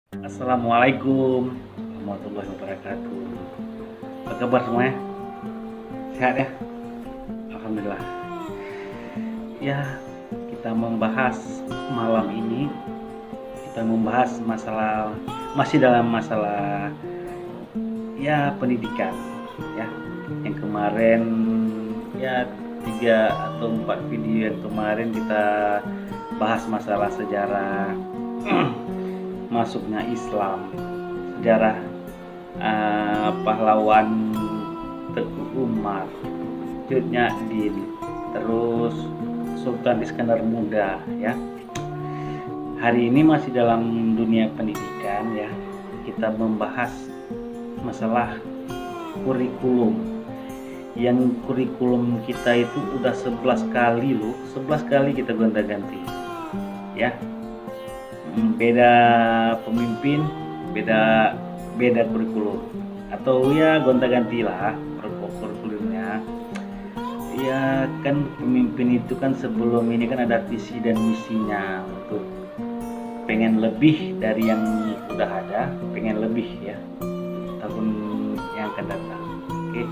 Assalamualaikum warahmatullahi wabarakatuh. Apa kabar semuanya? Sehat ya? Alhamdulillah. Ya, kita membahas malam ini, kita membahas masalah masih dalam masalah ya pendidikan ya. Yang kemarin ya 3 atau 4 video yang kemarin kita bahas masalah sejarah masuknya Islam, sejarah pahlawan Teku Umar, Cut Nyak-Dien, terus Sultan Iskandar Muda ya. Hari ini masih dalam dunia pendidikan ya. Kita membahas masalah kurikulum. Yang kurikulum kita itu udah 11 kali loh, 11 kali kita gonta-ganti. Ya. Beda pemimpin, beda kurikulum, atau ya gonta-ganti lah kurikulumnya. Ya kan pemimpin itu kan sebelum ini kan ada visi dan misinya untuk pengen lebih dari yang udah ada, pengen lebih ya tahun yang akan datang. Oke.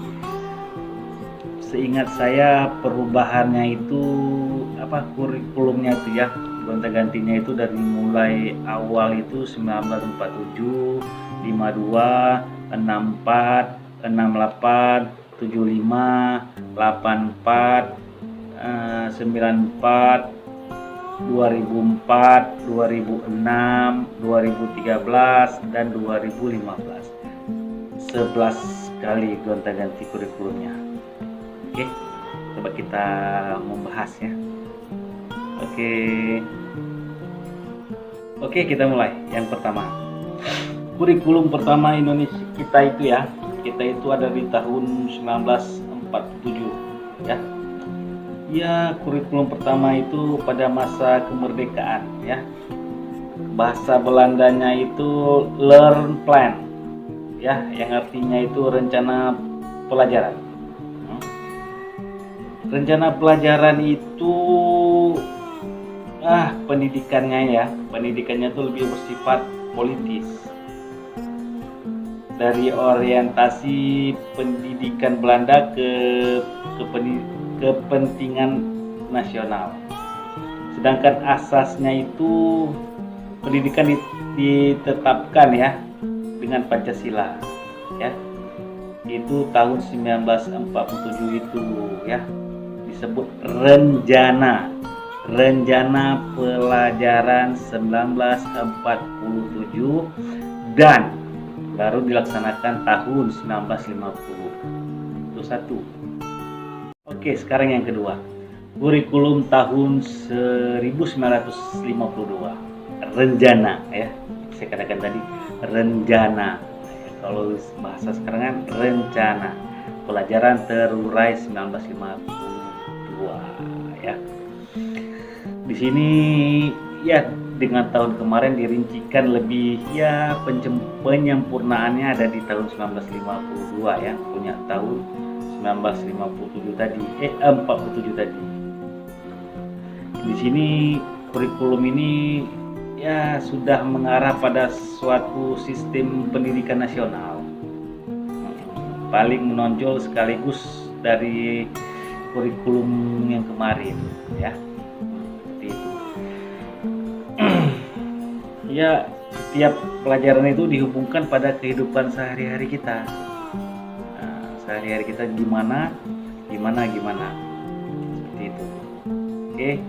Seingat saya perubahannya itu kurikulumnya itu ya, gonta-gantinya itu dari mulai awal itu 1947, 52, 64, 68, 75, 84, 94, 2004, 2006, 2013 dan 2015. 11 kali gonta-ganti kurikulumnya. Oke, coba kita membahas ya. Oke, kita mulai. Yang pertama, kurikulum pertama Indonesia kita itu ya, kita itu ada di tahun 1947 ya. Ya, kurikulum pertama itu pada masa kemerdekaan ya. Bahasa Belandanya itu learn plan ya, yang artinya itu rencana pelajaran. Rencana pelajaran itu pendidikannya itu lebih bersifat politis. Dari orientasi pendidikan Belanda ke kepentingan nasional. Sedangkan asasnya itu pendidikan ditetapkan ya dengan Pancasila ya. Itu tahun 1947 itu ya, disebut Renjana Pelajaran 1947 dan baru dilaksanakan tahun 1950. Itu satu. Oke, sekarang yang kedua, kurikulum tahun 1952 Renjana ya, saya katakan tadi Renjana. Kalau bahasa sekarang kan rencana pelajaran terurai 1952 ya. Di sini ya dengan tahun kemarin dirincikan lebih ya, penyempurnaannya ada di tahun 1952 ya, punya tahun 1957 tadi 47 tadi. Di sini kurikulum ini ya sudah mengarah pada suatu sistem pendidikan nasional. Paling menonjol sekaligus dari kurikulum yang kemarin ya. Seperti itu. Ya, setiap pelajaran itu dihubungkan pada kehidupan sehari-hari kita. Sehari-hari kita gimana. Seperti itu. Oke.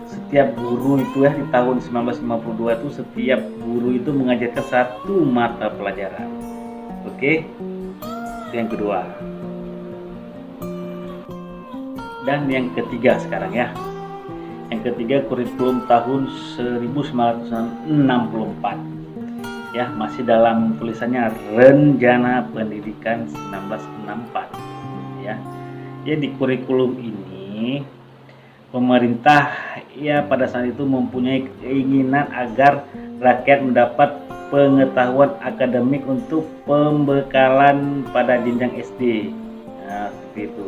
Setiap guru itu ya di tahun 1952 itu setiap guru itu mengajarkan satu mata pelajaran. Oke. Itu yang kedua. Dan yang ketiga sekarang ya. Yang ketiga kurikulum tahun 1964. Ya, masih dalam tulisannya Rencana Pendidikan 1964 ya. Jadi kurikulum ini pemerintah ya pada saat itu mempunyai keinginan agar rakyat mendapat pengetahuan akademik untuk pembekalan pada jenjang SD. Nah, seperti itu.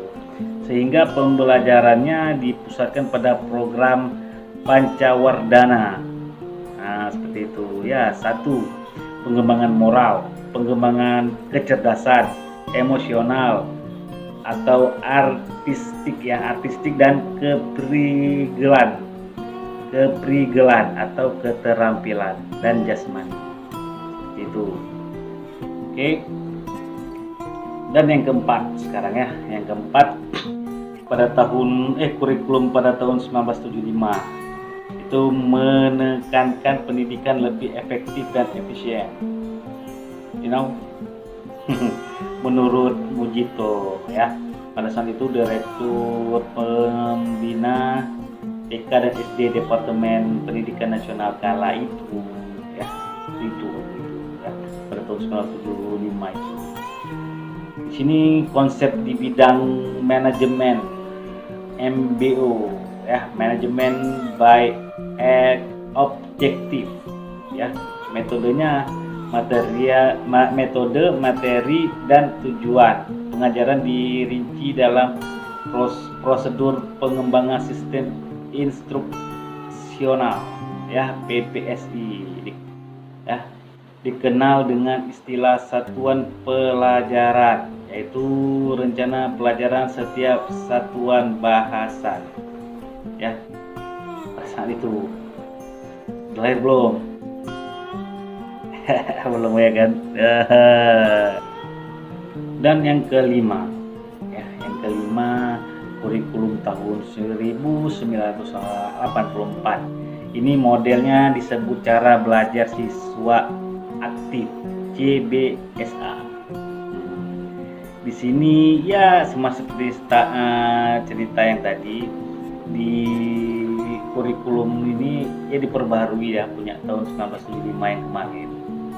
Sehingga pembelajarannya dipusatkan pada program Pancawardhana. Nah, seperti itu ya. Satu, pengembangan moral, pengembangan kecerdasan, emosional atau artistik dan keprigelan atau keterampilan dan jasmani. Itu. Oke. Dan yang keempat sekarang ya, yang keempat kurikulum pada tahun 1975 itu menekankan pendidikan lebih efektif dan efisien. Menurut Mujito ya, pada saat itu Direktur Pembina TK dan SD Departemen Pendidikan Nasional kala itu ya, pada tahun 1975 itu. Di sini konsep di bidang manajemen MBO ya, manajemen by objektif ya, metodenya metode, materi dan tujuan. Pengajaran dirinci dalam prosedur pengembangan sistem instruksional ya, PPSI ya, dikenal dengan istilah satuan pelajaran, yaitu rencana pelajaran setiap satuan bahasan ya. Saat itu lahir belum? Belum ya kan? Dan yang kelima ya, kurikulum tahun 1984. Ini modelnya disebut cara belajar siswa aktif, CBSA. Di sini ya sama seperti cerita yang tadi, di kurikulum ini ya diperbaharui ya, punya tahun 1975 yang kemarin,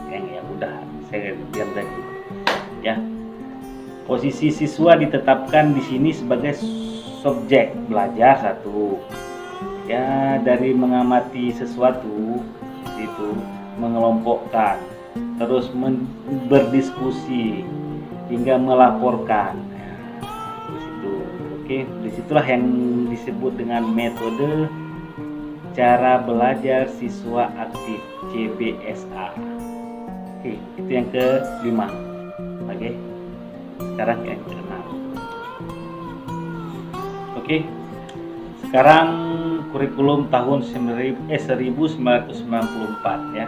yang udah saya bilang tadi ya. Posisi siswa ditetapkan di sini sebagai subjek belajar satu ya, dari mengamati sesuatu itu, mengelompokkan, terus berdiskusi hingga melaporkan. Di situ. Oke, disitulah yang disebut dengan metode cara belajar siswa aktif, CBSA. Oke, itu yang kelima. Oke, sekarang yang keenam. Oke, sekarang kurikulum tahun 1994 ya.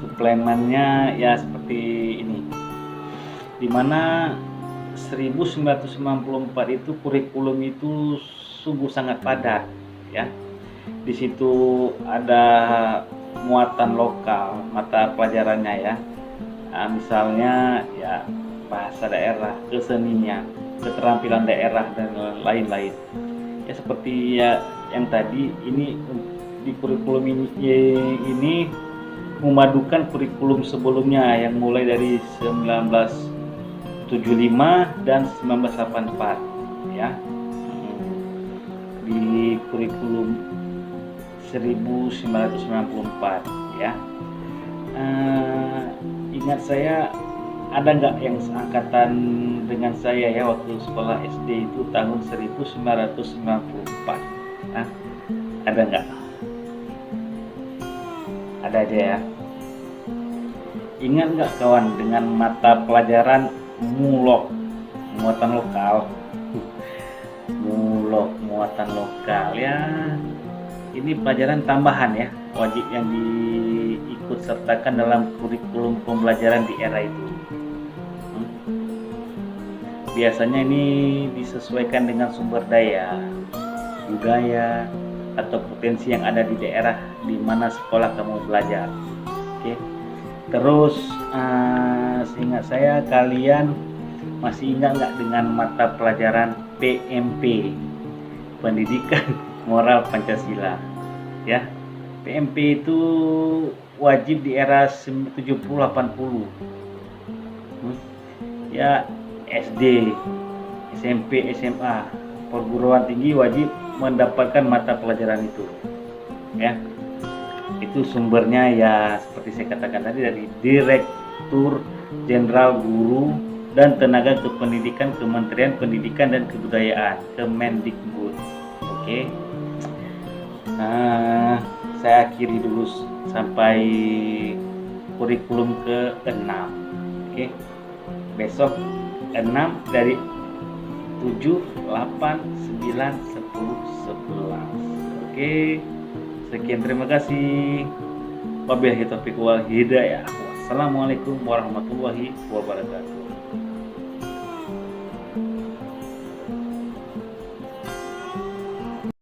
Suplemennya ya seperti ini, dimana 1994 itu kurikulum itu sungguh sangat padat ya. Di situ ada muatan lokal mata pelajarannya ya. Nah, misalnya ya bahasa daerah, kesenian, keterampilan daerah dan lain-lain. Ya seperti ya yang tadi ini, di kurikulum ini memadukan kurikulum sebelumnya yang mulai dari 1975 dan 1984 ya. Di kurikulum 1994 ya. Ingat saya, ada nggak yang seangkatan dengan saya ya waktu sekolah SD itu tahun 1994? Nah, ada nggak? Ada aja ya. Ingat nggak kawan dengan mata pelajaran mulok, muatan lokal? Mulok, muatan lokal ya. Ini pelajaran tambahan ya, wajib yang diikut sertakan dalam kurikulum pembelajaran di era itu. Biasanya ini disesuaikan dengan sumber daya, budaya, atau potensi yang ada di daerah di mana sekolah kamu belajar. Oke. Terus seingat saya, kalian masih ingat nggak dengan mata pelajaran PMP, Pendidikan Moral Pancasila ya. PMP itu wajib di era 70-80 ya. SD, SMP, SMA, perguruan tinggi wajib mendapatkan mata pelajaran itu ya. Itu sumbernya ya seperti saya katakan tadi, dari Direktur Jenderal Guru dan Tenaga Kependidikan Kementerian Pendidikan dan Kebudayaan, Kemendikbud. Oke. Nah, saya akhiri dulu sampai kurikulum ke-6. Oke. Besok 6 dari 7, 8, 9, 10, 11. Oke. Sekian, terima kasih. Wabillahi taufiq wal hidayah. Wassalamualaikum warahmatullahi wabarakatuh.